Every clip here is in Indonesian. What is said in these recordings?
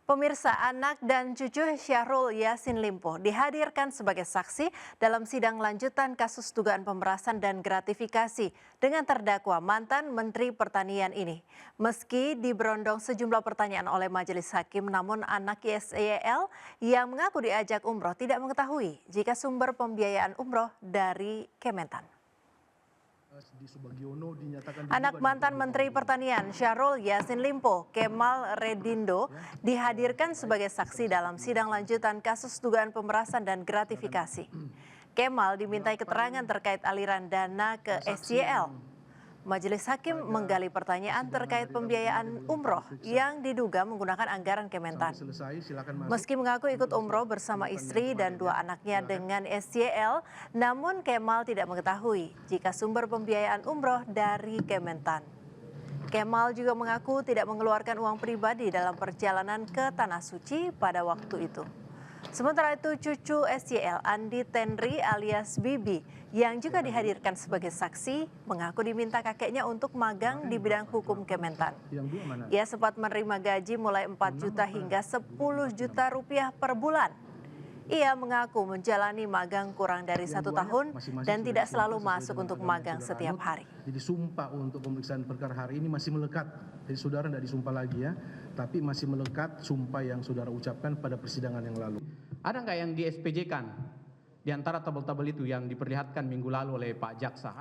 Pemirsa, anak dan cucu Syahrul Yassin Limpo dihadirkan sebagai saksi dalam sidang lanjutan kasus dugaan pemerasan dan gratifikasi dengan terdakwa mantan Menteri Pertanian ini. Meski diberondong sejumlah pertanyaan oleh majelis hakim, namun anak YSYL yang mengaku diajak umroh tidak mengetahui jika sumber pembiayaan umroh dari Kementan. Anak mantan Menteri Pertanian Syahrul Yassin Limpo, Kemal Redindo, dihadirkan sebagai saksi dalam sidang lanjutan kasus dugaan pemerasan dan gratifikasi. Kemal dimintai keterangan terkait aliran dana ke SYL. Majelis hakim menggali pertanyaan terkait pembiayaan umroh yang diduga menggunakan anggaran Kementan. Meski mengaku ikut umroh bersama istri dan dua anaknya dengan SYL, namun Kemal tidak mengetahui jika sumber pembiayaan umroh dari Kementan. Kemal juga mengaku tidak mengeluarkan uang pribadi dalam perjalanan ke Tanah Suci pada waktu itu. Sementara itu, cucu SYL Andi Tenri alias Bibi yang juga dihadirkan sebagai saksi mengaku diminta kakeknya untuk magang di bidang hukum Kementan. Ia sempat menerima gaji mulai 4 juta hingga 10 juta rupiah per bulan. Ia mengaku menjalani magang kurang dari 1 tahun dan tidak selalu masuk untuk magang setiap hari. Jadi sumpah untuk pemeriksaan perkara hari ini masih melekat. Jadi saudara tidak disumpah lagi ya, tapi masih melekat sumpah yang saudara ucapkan pada persidangan yang lalu. Ada nggak yang di SPJ-kan di antara tabel-tabel itu yang diperlihatkan minggu lalu oleh Pak Jaksa?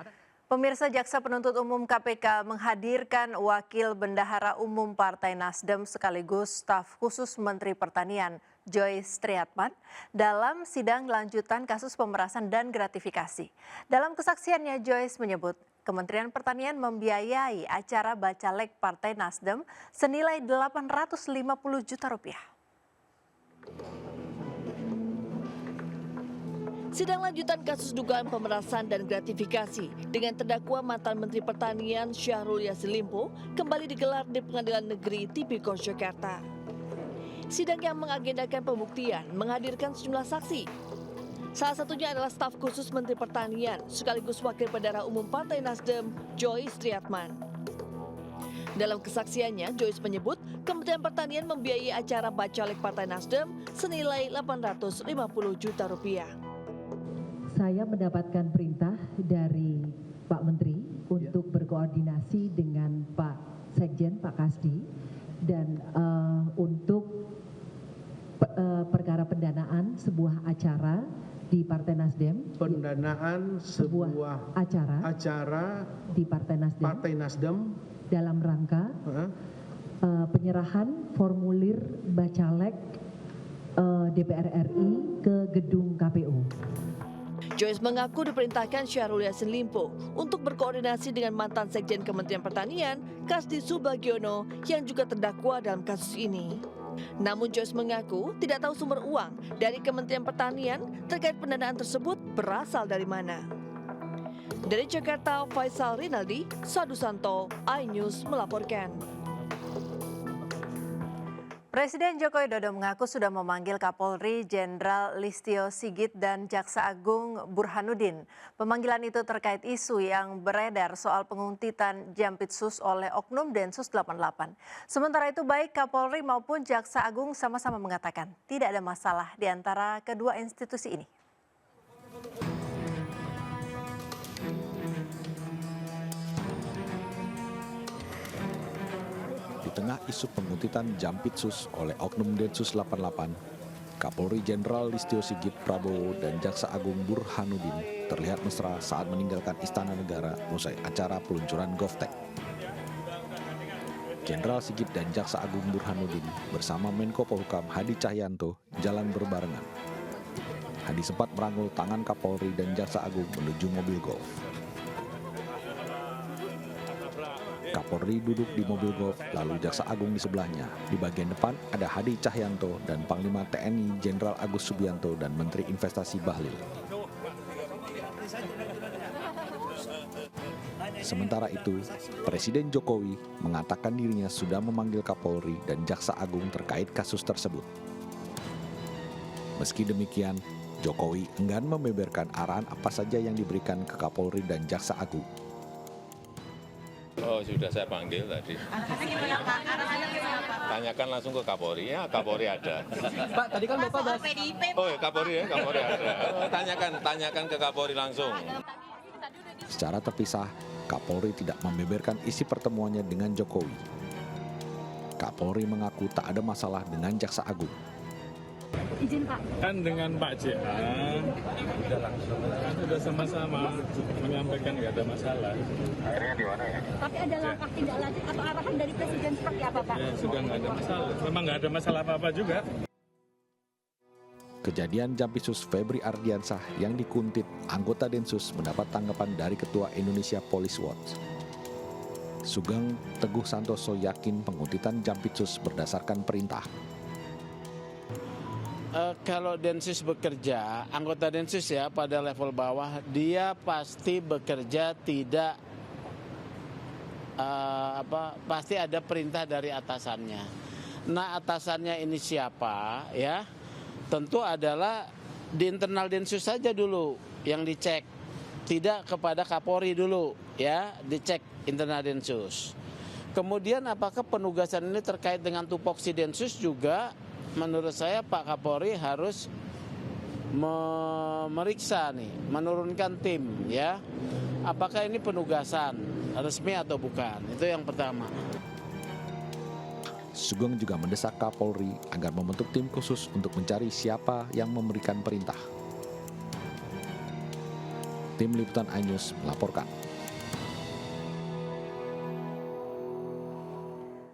Pemirsa, Jaksa Penuntut Umum KPK menghadirkan Wakil Bendahara Umum Partai Nasdem sekaligus staf khusus Menteri Pertanian Joyce Triatman dalam sidang lanjutan kasus pemerasan dan gratifikasi. Dalam kesaksiannya, Joyce menyebut Kementerian Pertanian membiayai acara Bacalek Partai Nasdem senilai 850 juta rupiah. Sidang lanjutan kasus dugaan pemerasan dan gratifikasi dengan terdakwa mantan Menteri Pertanian Syahrul Yassin Limpo kembali digelar di Pengadilan Negeri Tipikor Jakarta. Sidang yang mengagendakan pembuktian menghadirkan sejumlah saksi. Salah satunya adalah staf khusus Menteri Pertanian sekaligus Wakil Bendahara Umum Partai Nasdem Joyce Triatman. Dalam kesaksiannya, Joyce menyebut Kementerian Pertanian membiayai acara Bacalek Partai Nasdem senilai 850 juta rupiah. Saya mendapatkan perintah dari Pak Menteri untuk berkoordinasi dengan Pak Sekjen, Pak Kasdi, dan untuk perkara pendanaan sebuah acara di Partai Nasdem. Pendanaan sebuah acara di Partai Nasdem dalam rangka penyerahan formulir Bacalek DPR RI ke gedung KPU. Joyce mengaku diperintahkan Syahrul Yassin Limpo untuk berkoordinasi dengan mantan Sekjen Kementerian Pertanian, Kasdi Subagiono, yang juga terdakwa dalam kasus ini. Namun Joyce mengaku tidak tahu sumber uang dari Kementerian Pertanian terkait pendanaan tersebut berasal dari mana. Dari Jakarta, Faisal Rinaldi, Sadusanto, iNews melaporkan. Presiden Joko Widodo mengaku sudah memanggil Kapolri Jenderal Listio Sigit dan Jaksa Agung Burhanuddin. Pemanggilan itu terkait isu yang beredar soal penguntitan Jampitsus oleh Oknum Densus 88. Sementara itu baik Kapolri maupun Jaksa Agung sama-sama mengatakan tidak ada masalah di antara kedua institusi ini. Di tengah isu penguntitan Jampitsus oleh Oknum Densus 88, Kapolri Jenderal Listio Sigit Prabowo dan Jaksa Agung Burhanuddin terlihat mesra saat meninggalkan Istana Negara usai acara peluncuran GovTech. Jenderal Sigit dan Jaksa Agung Burhanuddin bersama Menko Polhukam Hadi Cahyanto jalan berbarengan. Hadi sempat merangkul tangan Kapolri dan Jaksa Agung menuju mobil golf. Kapolri duduk di mobil golf, lalu Jaksa Agung di sebelahnya. Di bagian depan ada Hadi Cahyanto dan Panglima TNI Jenderal Agus Subianto dan Menteri Investasi Bahlil. Sementara itu, Presiden Jokowi mengatakan dirinya sudah memanggil Kapolri dan Jaksa Agung terkait kasus tersebut. Meski demikian, Jokowi enggan membeberkan arahan apa saja yang diberikan ke Kapolri dan Jaksa Agung. Oh, sudah saya panggil tadi. Tanyakan langsung ke Kapolri, ya Kapolri ada. Pak, tadi kan Bapak bahas Oh ya Kapolri ada. Tanyakan ke Kapolri langsung. Secara terpisah, Kapolri tidak membeberkan isi pertemuannya dengan Jokowi. Kapolri mengaku tak ada masalah dengan Jaksa Agung. Izin Pak. Kan dengan Pak JA sudah sama-sama menyampaikan nggak ada masalah. Akhirnya di mana ya? Tapi ada langkah tindak lanjut atau arahan dari Presiden seperti apa Pak? Ya, sudah nggak ada masalah. Memang nggak ada masalah apa-apa juga. Kejadian Jampitsus Febri Ardiansah yang dikuntit anggota Densus mendapat tanggapan dari Ketua Indonesia Police Watch. Sugeng Teguh Santoso yakin penguntitan Jampitsus berdasarkan perintah. Kalau Densus bekerja, anggota Densus ya pada level bawah, dia pasti bekerja tidak pasti ada perintah dari atasannya. Nah, atasannya ini siapa ya? Tentu adalah di internal Densus saja dulu yang dicek. Tidak kepada Kapolri dulu ya, dicek internal Densus. Kemudian apakah penugasan ini terkait dengan tupoksi Densus juga? Menurut saya Pak Kapolri harus memeriksa nih, menurunkan tim ya. Apakah ini penugasan resmi atau bukan? Itu yang pertama. Sugeng juga mendesak Kapolri agar membentuk tim khusus untuk mencari siapa yang memberikan perintah. Tim Liputan iNews melaporkan.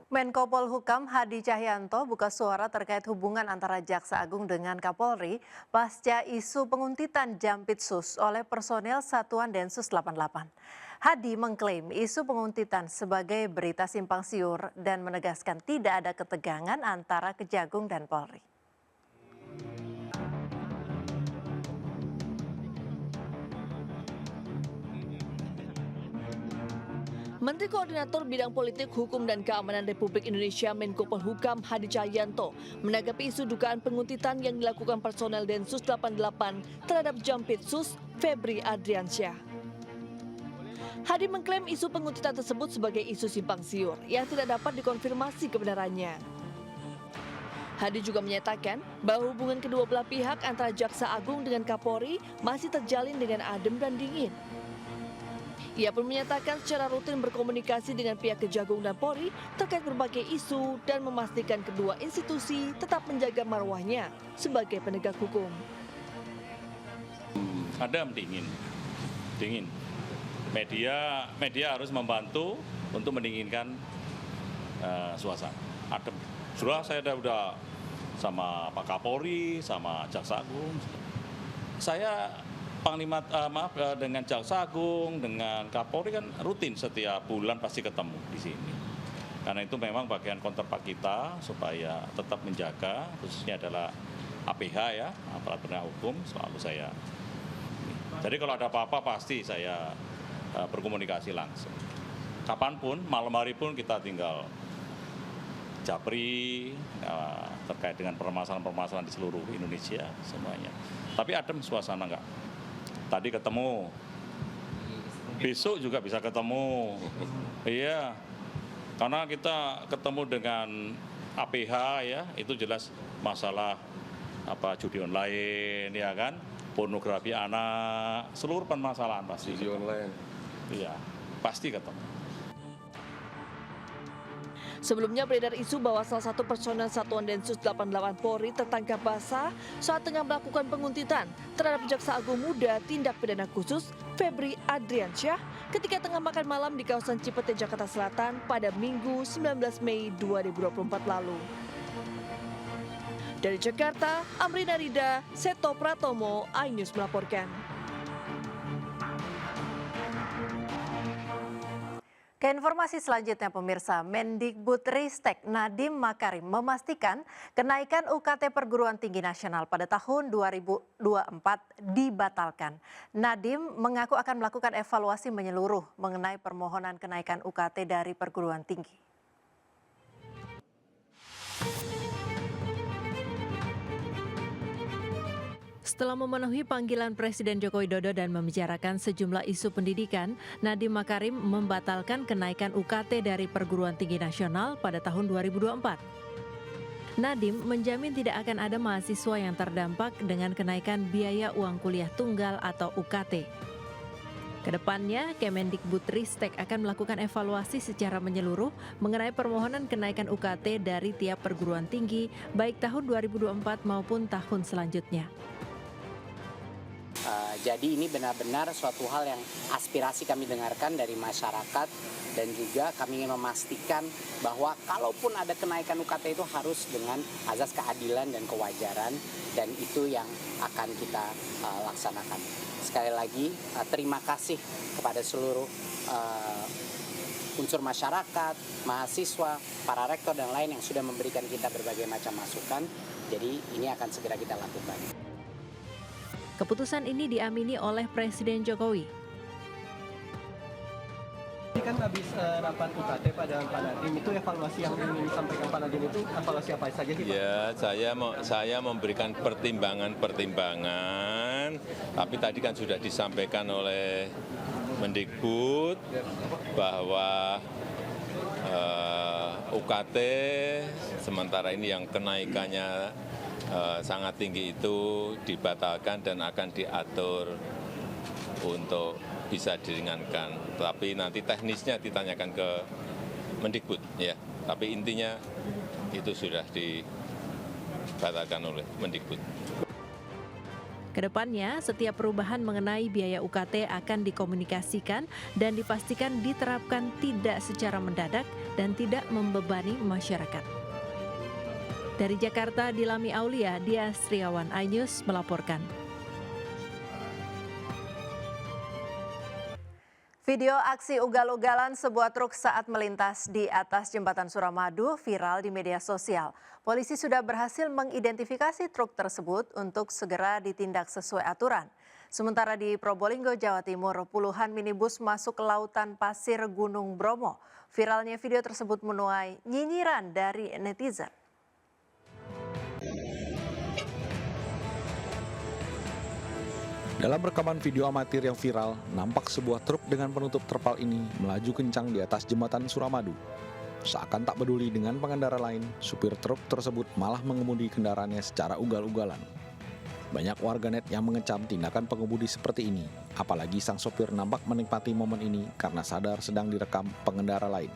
Menko Polhukam Hadi Cahyanto buka suara terkait hubungan antara Jaksa Agung dengan Kapolri pasca isu penguntitan Jampitsus oleh personel Satuan Densus 88. Hadi mengklaim isu penguntitan sebagai berita simpang siur dan menegaskan tidak ada ketegangan antara Kejagung dan Polri. Menteri Koordinator Bidang Politik, Hukum dan Keamanan Republik Indonesia Menko Polhukam Hadi Cahyanto menanggapi isu dugaan penguntitan yang dilakukan personel Densus 88 terhadap Jampitsus Febri Ardiansyah. Hadi mengklaim isu penguntitan tersebut sebagai isu simpang siur yang tidak dapat dikonfirmasi kebenarannya. Hadi juga menyatakan bahwa hubungan kedua belah pihak antara Jaksa Agung dengan Kapolri masih terjalin dengan adem dan dingin. Ia pun menyatakan secara rutin berkomunikasi dengan pihak Kejagung dan Polri terkait berbagai isu dan memastikan kedua institusi tetap menjaga marwahnya sebagai penegak hukum. Adem dingin. Media harus membantu untuk mendinginkan suasana. Adem. Saya udah sama Pak Kapolri, sama Jaksa Agung. Saya Panglima dengan Jaksa Agung, dengan Kapolri kan rutin setiap bulan pasti ketemu di sini. Karena itu memang bagian counterpart kita supaya tetap menjaga, khususnya adalah APH ya, aparat penegak hukum, selalu saya. Jadi kalau ada apa-apa pasti saya berkomunikasi langsung. Kapanpun, malam hari pun kita tinggal japri terkait dengan permasalahan-permasalahan di seluruh Indonesia semuanya. Tapi adem suasana enggak. Tadi ketemu, besok juga bisa ketemu. Iya, karena kita ketemu dengan APH ya, itu jelas masalah judi online ya kan, pornografi anak, seluruh permasalahan pasti. Judi online. Iya, pasti ketemu. Sebelumnya beredar isu bahwa salah satu personel Satuan Densus 88 Polri tertangkap basah saat tengah melakukan penguntitan terhadap Jaksa Agung Muda Tindak Pidana Khusus Febri Ardiansyah ketika tengah makan malam di kawasan Cipete, Jakarta Selatan pada Minggu 19 Mei 2024 lalu. Dari Jakarta, Amrina Rida, Seto Pratomo, iNews melaporkan. Ke informasi selanjutnya pemirsa, Mendikbudristek Nadiem Makarim memastikan kenaikan UKT Perguruan Tinggi Nasional pada tahun 2024 dibatalkan. Nadiem mengaku akan melakukan evaluasi menyeluruh mengenai permohonan kenaikan UKT dari perguruan tinggi. Setelah memenuhi panggilan Presiden Joko Widodo dan membicarakan sejumlah isu pendidikan, Nadiem Makarim membatalkan kenaikan UKT dari Perguruan Tinggi Nasional pada tahun 2024. Nadiem menjamin tidak akan ada mahasiswa yang terdampak dengan kenaikan biaya uang kuliah tunggal atau UKT. Kedepannya, Kemendikbudristek akan melakukan evaluasi secara menyeluruh mengenai permohonan kenaikan UKT dari tiap perguruan tinggi, baik tahun 2024 maupun tahun selanjutnya. Jadi ini benar-benar suatu hal yang aspirasi kami dengarkan dari masyarakat dan juga kami ingin memastikan bahwa kalaupun ada kenaikan UKT itu harus dengan azas keadilan dan kewajaran dan itu yang akan kita laksanakan. Sekali lagi terima kasih kepada seluruh unsur masyarakat, mahasiswa, para rektor dan lain yang sudah memberikan kita berbagai macam masukan. Jadi ini akan segera kita lakukan. Keputusan ini diamini oleh Presiden Jokowi. Ini kan habis rapat UKT pada Pak Nadiem, itu evaluasi yang ingin disampaikan Pak Nadiem itu evaluasi apa saja sih Pak? Ya, saya memberikan pertimbangan, tapi tadi kan sudah disampaikan oleh Mendikbud bahwa UKT sementara ini yang kenaikannya sangat tinggi itu dibatalkan dan akan diatur untuk bisa diringankan. Tapi nanti teknisnya ditanyakan ke Mendikbud ya. Tapi intinya itu sudah dibatalkan oleh Mendikbud. Kedepannya, setiap perubahan mengenai biaya UKT akan dikomunikasikan dan dipastikan diterapkan tidak secara mendadak dan tidak membebani masyarakat. Dari Jakarta, Dilami Aulia, Dia Sriawan, iNews melaporkan. Video aksi ugal-ugalan sebuah truk saat melintas di atas jembatan Suramadu viral di media sosial. Polisi sudah berhasil mengidentifikasi truk tersebut untuk segera ditindak sesuai aturan. Sementara di Probolinggo, Jawa Timur, puluhan minibus masuk ke lautan pasir Gunung Bromo. Viralnya video tersebut menuai nyinyiran dari netizen. Dalam rekaman video amatir yang viral, nampak sebuah truk dengan penutup terpal ini melaju kencang di atas jembatan Suramadu. Seakan tak peduli dengan pengendara lain, supir truk tersebut malah mengemudi kendaraannya secara ugal-ugalan. Banyak warganet yang mengecam tindakan pengemudi seperti ini, apalagi sang sopir nampak menikmati momen ini karena sadar sedang direkam pengendara lain.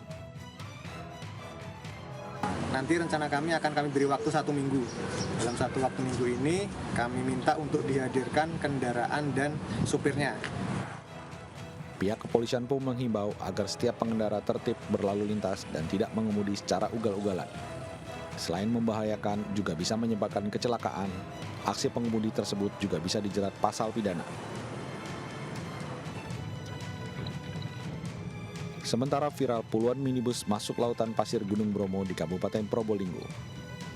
Nanti rencana kami akan kami beri waktu 1 minggu. Dalam waktu minggu ini kami minta untuk dihadirkan kendaraan dan supirnya. Pihak kepolisian pun menghimbau agar setiap pengendara tertib berlalu lintas dan tidak mengemudi secara ugal-ugalan. Selain membahayakan, juga bisa menyebabkan kecelakaan. Aksi pengemudi tersebut juga bisa dijerat pasal pidana. Sementara viral puluhan minibus masuk lautan pasir Gunung Bromo di Kabupaten Probolinggo.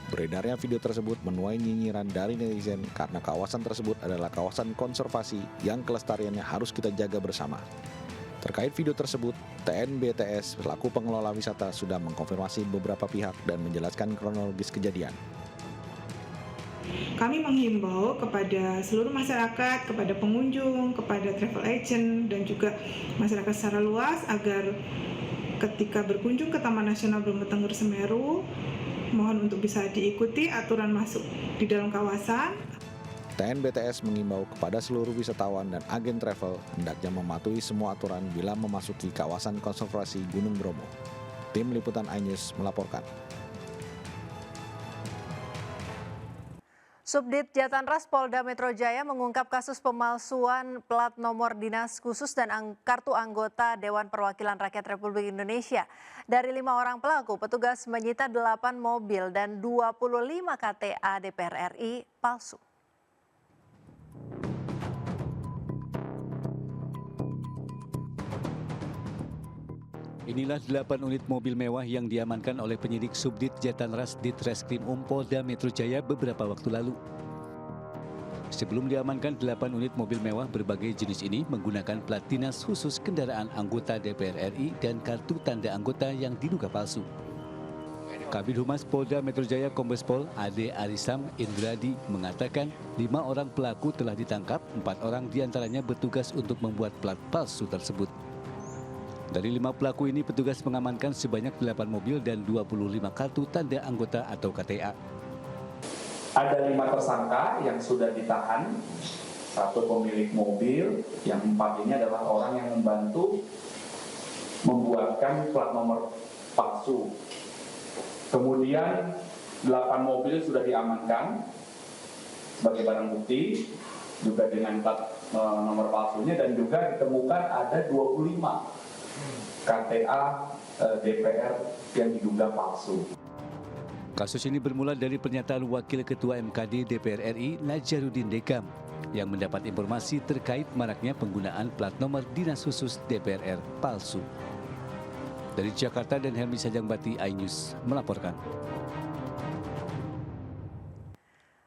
Beredarnya video tersebut menuai nyinyiran dari netizen karena kawasan tersebut adalah kawasan konservasi yang kelestariannya harus kita jaga bersama. Terkait video tersebut, TNBTS selaku pengelola wisata sudah mengkonfirmasi beberapa pihak dan menjelaskan kronologis kejadian. Kami menghimbau kepada seluruh masyarakat, kepada pengunjung, kepada travel agent, dan juga masyarakat secara luas agar ketika berkunjung ke Taman Nasional Bromo Tengger Semeru, mohon untuk bisa diikuti aturan masuk di dalam kawasan. TNBTS mengimbau kepada seluruh wisatawan dan agen travel hendaknya mematuhi semua aturan bila memasuki kawasan konservasi Gunung Bromo. Tim Liputan iNews melaporkan. Subdit Jatanras Polda Metro Jaya mengungkap kasus pemalsuan plat nomor dinas khusus dan kartu anggota Dewan Perwakilan Rakyat Republik Indonesia. Dari 5 orang pelaku, petugas menyita 8 mobil dan 25 KTA DPR RI palsu. Inilah 8 unit mobil mewah yang diamankan oleh penyidik Subdit Jatanras Ditreskrim Polda Metro Jaya beberapa waktu lalu. Sebelum diamankan 8 unit mobil mewah berbagai jenis ini menggunakan plat dinas khusus kendaraan anggota DPR RI dan kartu tanda anggota yang diduga palsu. Kabid Humas Polda Metro Jaya Kombes Pol Ade Arisam Indradi mengatakan 5 orang pelaku telah ditangkap, 4 orang diantaranya bertugas untuk membuat plat palsu tersebut. Dari 5 pelaku ini, petugas mengamankan sebanyak 8 mobil dan 25 kartu tanda anggota atau KTA. Ada 5 tersangka yang sudah ditahan, 1 pemilik mobil, yang 4 ini adalah orang yang membantu membuatkan plat nomor palsu. Kemudian 8 mobil sudah diamankan sebagai barang bukti, juga dengan plat nomor palsunya, dan juga ditemukan ada 25 KTA DPR yang diduga palsu. Kasus ini bermula dari pernyataan Wakil Ketua MKD DPR RI Najarudin Dekam yang mendapat informasi terkait maraknya penggunaan plat nomor dinas khusus DPR palsu. Dari Jakarta dan Helmi Sajangbati, iNews melaporkan.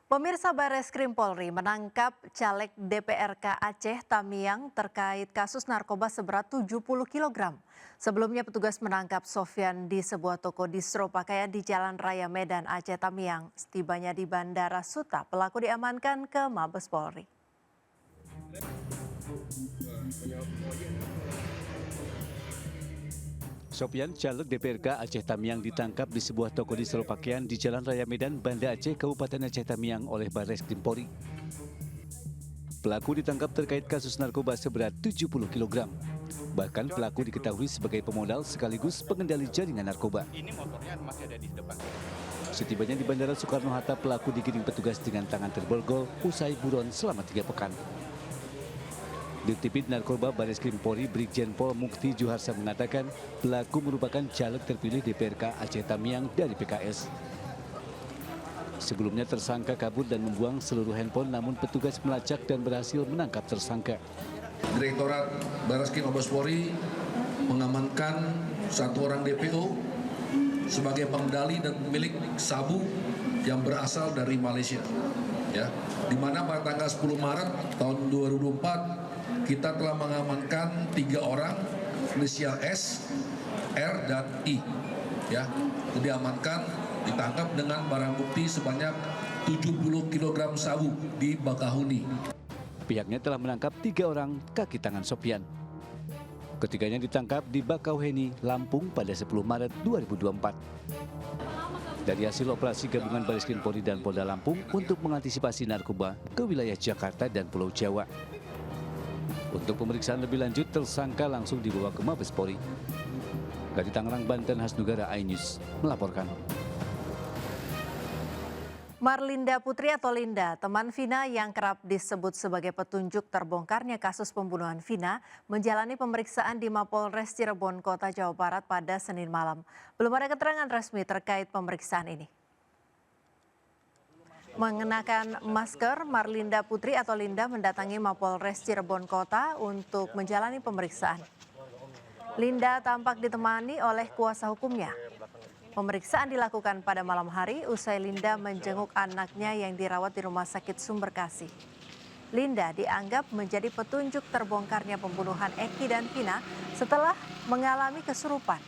Pemirsa, Bareskrim Polri menangkap caleg DPRK Aceh Tamiang terkait kasus narkoba seberat 70 kg. Sebelumnya petugas menangkap Sofyan di sebuah toko distro pakaian di Jalan Raya Medan Aceh Tamiang. Setibanya di Bandara Suta, pelaku diamankan ke Mabes Polri. Sofyan, caleg DPRK Aceh Tamiang, ditangkap di sebuah toko distro pakaian di Jalan Raya Medan, Banda Aceh, Kabupaten Aceh Tamiang oleh Bareskrim Polri. Pelaku ditangkap terkait kasus narkoba seberat 70 kg. Bahkan pelaku diketahui sebagai pemodal sekaligus pengendali jaringan narkoba. Setibanya di Bandara Soekarno-Hatta, pelaku digiring petugas dengan tangan terborgol usai buron selama 3 pekan. Dirtipid Narkoba Bareskrim Polri Brigjen Pol Mukti Juharsa mengatakan pelaku merupakan caleg terpilih DPRK Aceh Tamiang dari PKS. Sebelumnya tersangka kabur dan membuang seluruh handphone, namun petugas melacak dan berhasil menangkap tersangka. Direktorat Bareskrim Mabes Polri mengamankan 1 orang DPO sebagai pengendali dan pemilik sabu yang berasal dari Malaysia. Ya, di mana pada tanggal 10 Maret tahun 2024 kita telah mengamankan 3 orang inisial S, R, dan I. Ya, itu diamankan, ditangkap dengan barang bukti sebanyak 70 kg sabu di Bakahuni. Pihaknya telah menangkap 3 orang kaki tangan Sofyan. Ketiganya ditangkap di Bakauheni, Lampung pada 10 Maret 2024. Dari hasil operasi gabungan Bareskrim Polri dan Polda Lampung untuk mengantisipasi narkoba ke wilayah Jakarta dan Pulau Jawa. Untuk pemeriksaan lebih lanjut, tersangka langsung dibawa ke Mabes Polri. Dari Tangerang, Banten, Hasnugara, iNews melaporkan. Marlinda Putri atau Linda, teman Vina yang kerap disebut sebagai petunjuk terbongkarnya kasus pembunuhan Vina, menjalani pemeriksaan di Mapolres Cirebon, Kota Jawa Barat pada Senin malam. Belum ada keterangan resmi terkait pemeriksaan ini. Mengenakan masker, Marlinda Putri atau Linda mendatangi Mapolres Cirebon Kota untuk menjalani pemeriksaan. Linda tampak ditemani oleh kuasa hukumnya. Pemeriksaan dilakukan pada malam hari usai Linda menjenguk anaknya yang dirawat di Rumah Sakit Sumberkasih. Linda dianggap menjadi petunjuk terbongkarnya pembunuhan Eki dan Vina setelah mengalami kesurupan.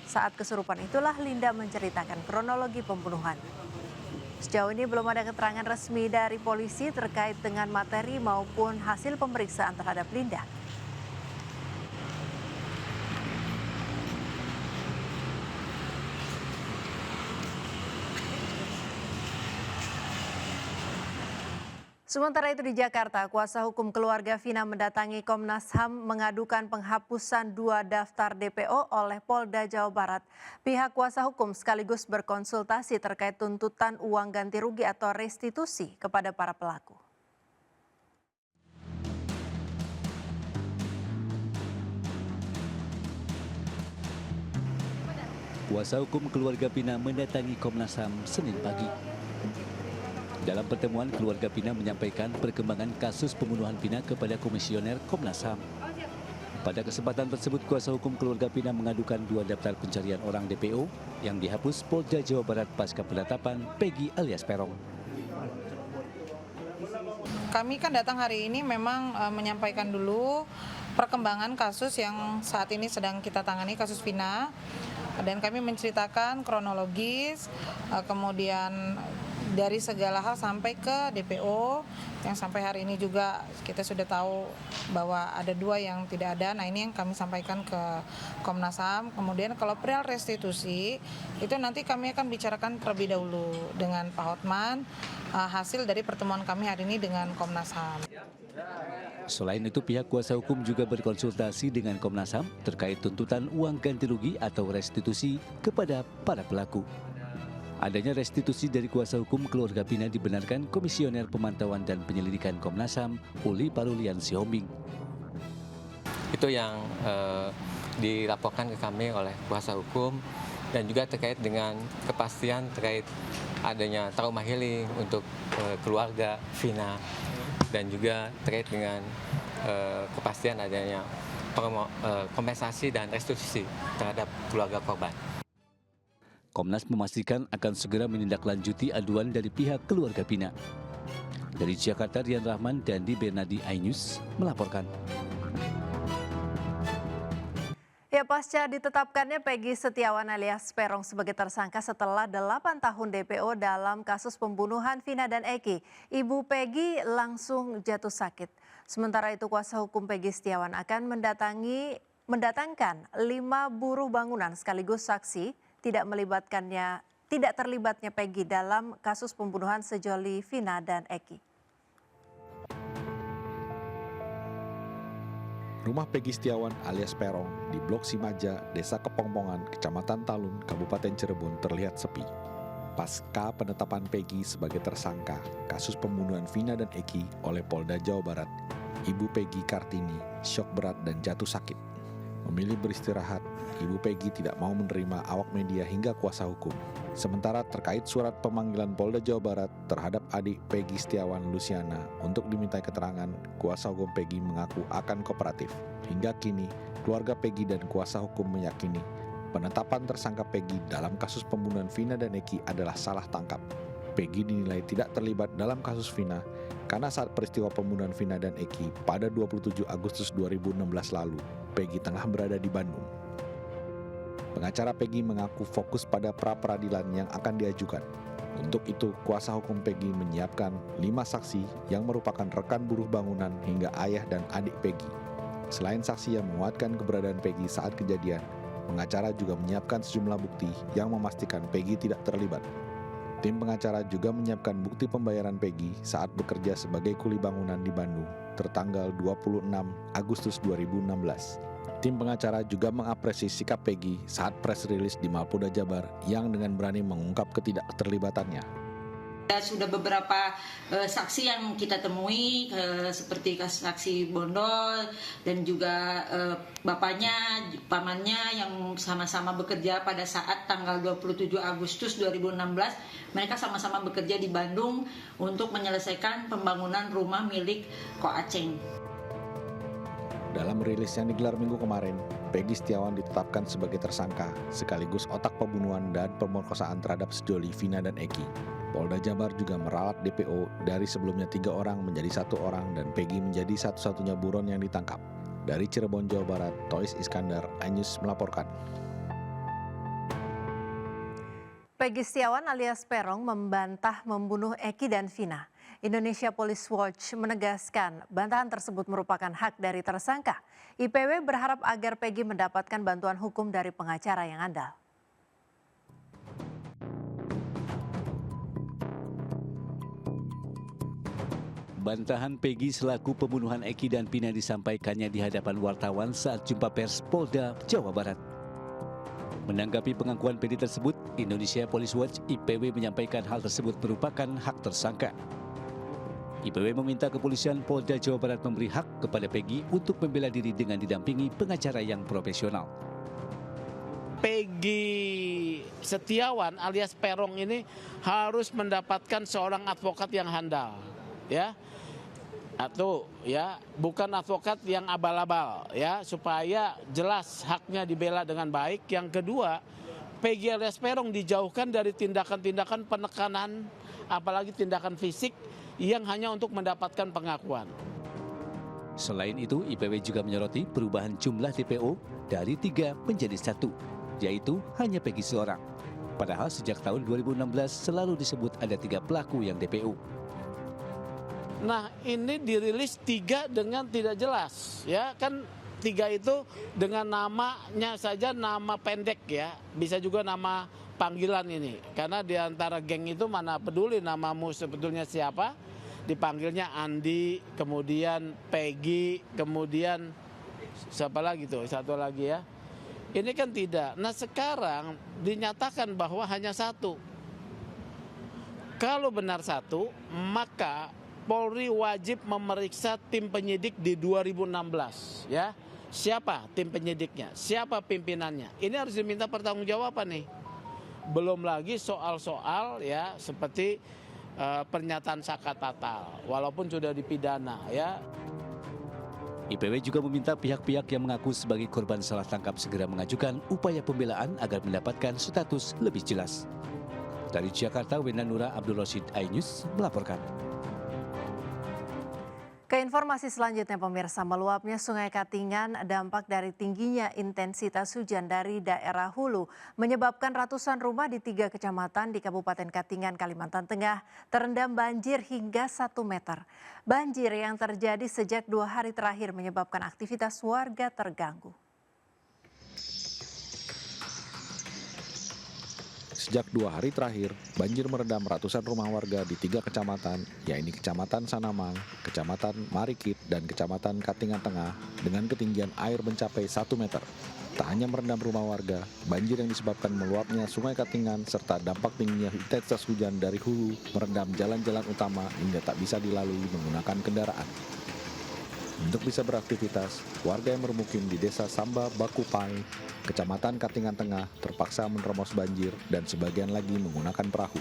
Saat kesurupan itulah Linda menceritakan kronologi pembunuhan. Sejauh ini belum ada keterangan resmi dari polisi terkait dengan materi maupun hasil pemeriksaan terhadap Linda. Sementara itu di Jakarta, kuasa hukum keluarga Vina mendatangi Komnas HAM mengadukan penghapusan 2 daftar DPO oleh Polda Jawa Barat. Pihak kuasa hukum sekaligus berkonsultasi terkait tuntutan uang ganti rugi atau restitusi kepada para pelaku. Kuasa hukum keluarga Vina mendatangi Komnas HAM Senin pagi. Dalam pertemuan, keluarga Vina menyampaikan perkembangan kasus pembunuhan Vina kepada Komisioner Komnas HAM. Pada kesempatan tersebut, kuasa hukum keluarga Vina mengadukan 2 daftar pencarian orang DPO yang dihapus Polda Jawa Barat pasca penetapan Peggy alias Peron. Kami kan datang hari ini memang menyampaikan dulu perkembangan kasus yang saat ini sedang kita tangani, kasus Vina. Dan kami menceritakan kronologis, kemudian dari segala hal sampai ke DPO yang sampai hari ini juga kita sudah tahu bahwa ada 2 yang tidak ada. Nah, ini yang kami sampaikan ke Komnas HAM. Kemudian kalau perihal restitusi itu nanti kami akan bicarakan terlebih dahulu dengan Pak Hotman hasil dari pertemuan kami hari ini dengan Komnas HAM. Selain itu, pihak kuasa hukum juga berkonsultasi dengan Komnas HAM terkait tuntutan uang ganti rugi atau restitusi kepada para pelaku. Adanya restitusi dari kuasa hukum keluarga Pina dibenarkan Komisioner Pemantauan dan Penyelidikan Komnas HAM, Uli Parulian Sihombing. Itu yang dilaporkan ke kami oleh kuasa hukum dan juga terkait dengan kepastian terkait adanya trauma healing untuk keluarga Vina dan juga terkait dengan kepastian adanya kompensasi dan restitusi terhadap keluarga korban. Komnas memastikan akan segera menindaklanjuti aduan dari pihak keluarga Pina. Dari Jakarta, Rian Rahman dan Di Bernadi iNews melaporkan. Ya, pasca ditetapkannya Peggy Setiawan alias Peron sebagai tersangka setelah 8 tahun DPO dalam kasus pembunuhan Vina dan Eki, Ibu Peggy langsung jatuh sakit. Sementara itu kuasa hukum Peggy Setiawan akan mendatangkan 5 buruh bangunan sekaligus saksi tidak terlibatnya Peggy dalam kasus pembunuhan sejoli Vina dan Eki. Rumah Peggy Setiawan alias Peron di Blok Simaja, Desa Kepongpongan, Kecamatan Talun, Kabupaten Cirebon terlihat sepi. Pasca penetapan Peggy sebagai tersangka kasus pembunuhan Vina dan Eki oleh Polda Jawa Barat, Ibu Peggy Kartini syok berat dan jatuh sakit. Memilih beristirahat, Ibu Peggy tidak mau menerima awak media hingga kuasa hukum. Sementara terkait surat pemanggilan Polda Jawa Barat terhadap adik Peggy Setiawan Luciana untuk dimintai keterangan, kuasa hukum Peggy mengaku akan kooperatif. Hingga kini, keluarga Peggy dan kuasa hukum meyakini penetapan tersangka Peggy dalam kasus pembunuhan Vina dan Eki adalah salah tangkap. Peggy dinilai tidak terlibat dalam kasus Vina karena saat peristiwa pembunuhan Vina dan Eki pada 27 Agustus 2016 lalu, Peggy tengah berada di Bandung. Pengacara Peggy mengaku fokus pada pra-peradilan yang akan diajukan. Untuk itu, kuasa hukum Peggy menyiapkan 5 saksi yang merupakan rekan buruh bangunan hingga ayah dan adik Peggy. Selain saksi yang menguatkan keberadaan Peggy saat kejadian, pengacara juga menyiapkan sejumlah bukti yang memastikan Peggy tidak terlibat. Tim pengacara juga menyiapkan bukti pembayaran Peggy saat bekerja sebagai kuli bangunan di Bandung tertanggal 26 Agustus 2016. Tim pengacara juga mengapresiasi sikap Peggy saat press release di Mapolda Jabar yang dengan berani mengungkap ketidakterlibatannya. Sudah beberapa saksi yang kita temui seperti saksi Bondol dan juga bapaknya, pamannya yang sama-sama bekerja pada saat tanggal 27 Agustus 2016. Mereka sama-sama bekerja di Bandung untuk menyelesaikan pembangunan rumah milik Ko Aceng. Dalam rilis yang digelar minggu kemarin, Peggy Setiawan ditetapkan sebagai tersangka sekaligus otak pembunuhan dan pemerkosaan terhadap sejoli Vina dan Eki. Polda Jabar juga meralat DPO dari sebelumnya 3 orang menjadi 1 orang dan Peggy menjadi satu-satunya buron yang ditangkap. Dari Cirebon, Jawa Barat, Tois Iskandar, iNews melaporkan. Peggy Setiawan alias Peron membantah membunuh Eki dan Vina. Indonesia Police Watch menegaskan bantahan tersebut merupakan hak dari tersangka. IPW berharap agar Peggy mendapatkan bantuan hukum dari pengacara yang andal. Bantahan Peggy selaku pembunuhan Eki dan Vina disampaikannya di hadapan wartawan saat jumpa pers Polda Jawa Barat. Menanggapi pengakuan Peggy tersebut, Indonesia Police Watch IPW menyampaikan hal tersebut merupakan hak tersangka. IPW meminta kepolisian Polda Jawa Barat memberi hak kepada Peggy untuk membela diri dengan didampingi pengacara yang profesional. Peggy Setiawan alias Peron ini harus mendapatkan seorang advokat yang handal, ya. Atau ya, bukan advokat yang abal-abal, ya, supaya jelas haknya dibela dengan baik. Yang kedua, Peggy alias Peron dijauhkan dari tindakan-tindakan penekanan, apalagi tindakan fisik yang hanya untuk mendapatkan pengakuan. Selain itu, IPW juga menyoroti perubahan jumlah DPO dari 3 menjadi 1, yaitu hanya Peggy seorang. Padahal sejak tahun 2016 selalu disebut ada 3 pelaku yang DPO. Nah, ini dirilis 3 dengan tidak jelas, ya kan 3 itu dengan namanya saja nama pendek ya, bisa juga nama panggilan ini. Karena di antara geng itu mana peduli namamu sebetulnya siapa, dipanggilnya Andi, kemudian Peggy, kemudian siapa lagi tuh, satu lagi ya. Ini kan tidak. Nah sekarang dinyatakan bahwa hanya 1. Kalau benar 1, maka Polri wajib memeriksa tim penyidik di 2016, ya. Siapa tim penyidiknya? Siapa pimpinannya? Ini harus diminta pertanggungjawaban nih. Belum lagi soal-soal ya seperti pernyataan Saka Tatal, walaupun sudah dipidana, ya. IPW juga meminta pihak-pihak yang mengaku sebagai korban salah tangkap segera mengajukan upaya pembelaan agar mendapatkan status lebih jelas. Dari Jakarta, Wenda Nura Abdul Rashid, iNews melaporkan. Ke informasi selanjutnya pemirsa, meluapnya Sungai Katingan dampak dari tingginya intensitas hujan dari daerah hulu menyebabkan ratusan rumah di 3 kecamatan di Kabupaten Katingan, Kalimantan Tengah terendam banjir hingga 1 meter. Banjir yang terjadi sejak 2 hari terakhir menyebabkan aktivitas warga terganggu. Sejak 2 hari terakhir, banjir merendam ratusan rumah warga di 3 kecamatan, yaitu Kecamatan Sanamang, Kecamatan Marikit, dan Kecamatan Katingan Tengah dengan ketinggian air mencapai 1 meter. Tak hanya merendam rumah warga, banjir yang disebabkan meluapnya Sungai Katingan serta dampak tingginya intensitas hujan dari hulu merendam jalan-jalan utama hingga tak bisa dilalui menggunakan kendaraan. Untuk bisa beraktivitas, warga yang bermukim di Desa Samba Bakupai, Kecamatan Katingan Tengah terpaksa menerobos banjir dan sebagian lagi menggunakan perahu.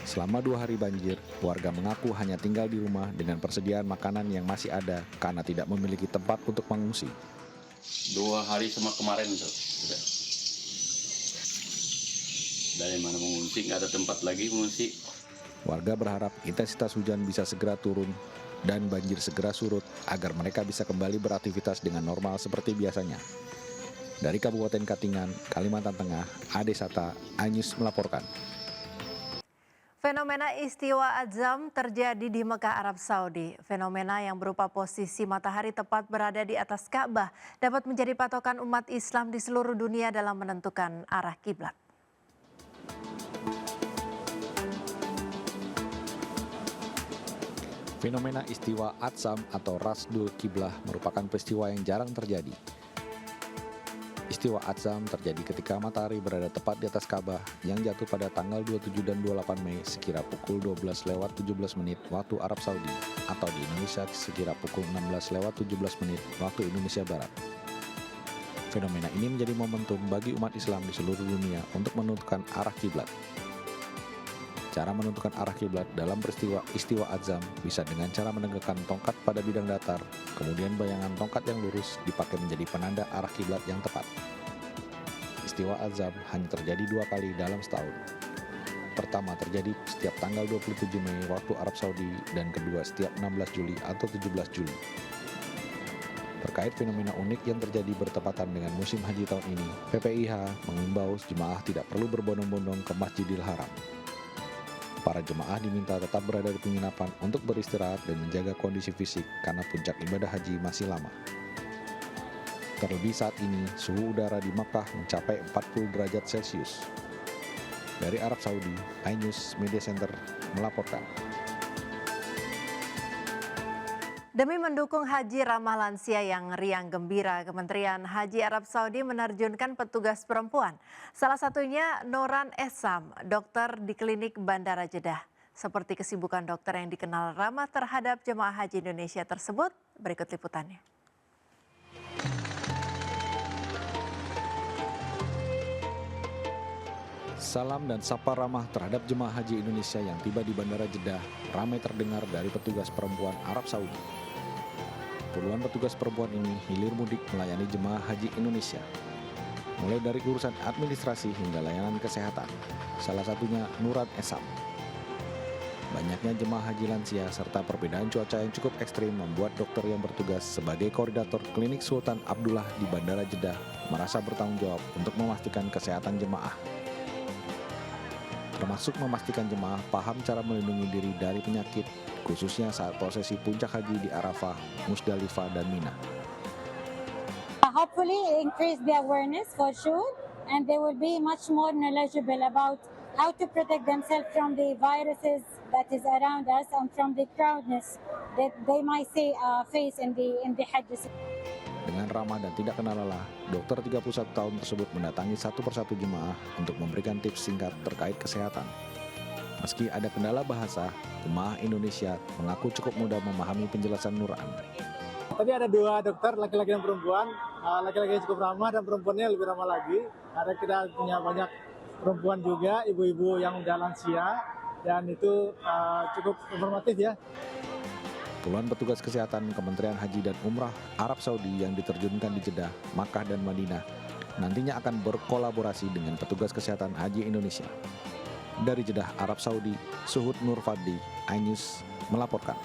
Selama 2 hari banjir, warga mengaku hanya tinggal di rumah dengan persediaan makanan yang masih ada karena tidak memiliki tempat untuk mengungsi. 2 hari sama kemarin tuh. Dari mana mengungsi, nggak ada tempat lagi mengungsi. Warga berharap intensitas hujan bisa segera turun dan banjir segera surut agar mereka bisa kembali beraktivitas dengan normal seperti biasanya. Dari Kabupaten Katingan, Kalimantan Tengah, Ade Sata, iNews melaporkan. Fenomena istiwa azam terjadi di Mekah, Arab Saudi. Fenomena yang berupa posisi matahari tepat berada di atas Ka'bah dapat menjadi patokan umat Islam di seluruh dunia dalam menentukan arah kiblat. Fenomena istiwa azam atau rasdul kiblah merupakan peristiwa yang jarang terjadi. Istiwa azam terjadi ketika matahari berada tepat di atas Ka'bah yang jatuh pada tanggal 27 dan 28 Mei sekira pukul 12:17 waktu Arab Saudi atau di Indonesia sekira pukul 16:17 waktu Indonesia Barat. Fenomena ini menjadi momentum bagi umat Islam di seluruh dunia untuk menentukan arah kiblat. Cara menentukan arah kiblat dalam peristiwa istiwa azam bisa dengan cara menegakkan tongkat pada bidang datar, kemudian bayangan tongkat yang lurus dipakai menjadi penanda arah kiblat yang tepat. Istiwa azam hanya terjadi 2 kali dalam setahun. Pertama terjadi setiap tanggal 27 Mei waktu Arab Saudi dan kedua setiap 16 Juli atau 17 Juli. Terkait fenomena unik yang terjadi bertepatan dengan musim haji tahun ini, PPIH mengimbau jemaah tidak perlu berbondong-bondong ke Masjidil Haram. Para jemaah diminta tetap berada di penginapan untuk beristirahat dan menjaga kondisi fisik karena puncak ibadah haji masih lama. Terlebih saat ini, suhu udara di Makkah mencapai 40 derajat Celcius. Dari Arab Saudi, iNews Media Center melaporkan. Demi mendukung haji ramah lansia yang riang gembira, Kementerian Haji Arab Saudi menerjunkan petugas perempuan. Salah satunya Noran Esam, dokter di klinik Bandara Jeddah. Seperti kesibukan dokter yang dikenal ramah terhadap jemaah haji Indonesia tersebut, berikut liputannya. Salam dan sapa ramah terhadap jemaah haji Indonesia yang tiba di Bandara Jeddah ramai terdengar dari petugas perempuan Arab Saudi. Puluhan petugas perempuan ini hilir mudik melayani jemaah haji Indonesia. Mulai dari urusan administrasi hingga layanan kesehatan, salah satunya Nuran Esam. Banyaknya jemaah haji lansia serta perbedaan cuaca yang cukup ekstrim membuat dokter yang bertugas sebagai koordinator klinik Sultan Abdullah di Bandara Jeddah merasa bertanggung jawab untuk memastikan kesehatan jemaah. termasuk memastikan jemaah paham cara melindungi diri dari penyakit, khususnya saat prosesi puncak haji di Arafah, Musdalifah, dan Mina. Hopefully increase the awareness for sure, and they will be much more knowledgeable about how to protect themselves from the viruses that is around us and from the crowdness that they might face in the Hajj. Dengan ramah dan tidak kenal lelah, dokter 31 tahun tersebut mendatangi satu persatu jemaah untuk memberikan tips singkat terkait kesehatan. Meski ada kendala bahasa, jemaah Indonesia mengaku cukup mudah memahami penjelasan Nur An. Tadi ada 2 dokter, laki-laki dan perempuan. Laki-laki cukup ramah dan perempuannya lebih ramah lagi. Ada kita punya banyak perempuan juga, ibu-ibu yang udah lansia, dan itu cukup informatif ya. Puluhan petugas kesehatan Kementerian Haji dan Umrah Arab Saudi yang diterjunkan di Jeddah, Makkah, dan Madinah nantinya akan berkolaborasi dengan petugas kesehatan haji Indonesia. Dari Jeddah, Arab Saudi, Suhud Nur Fadli, iNews melaporkan.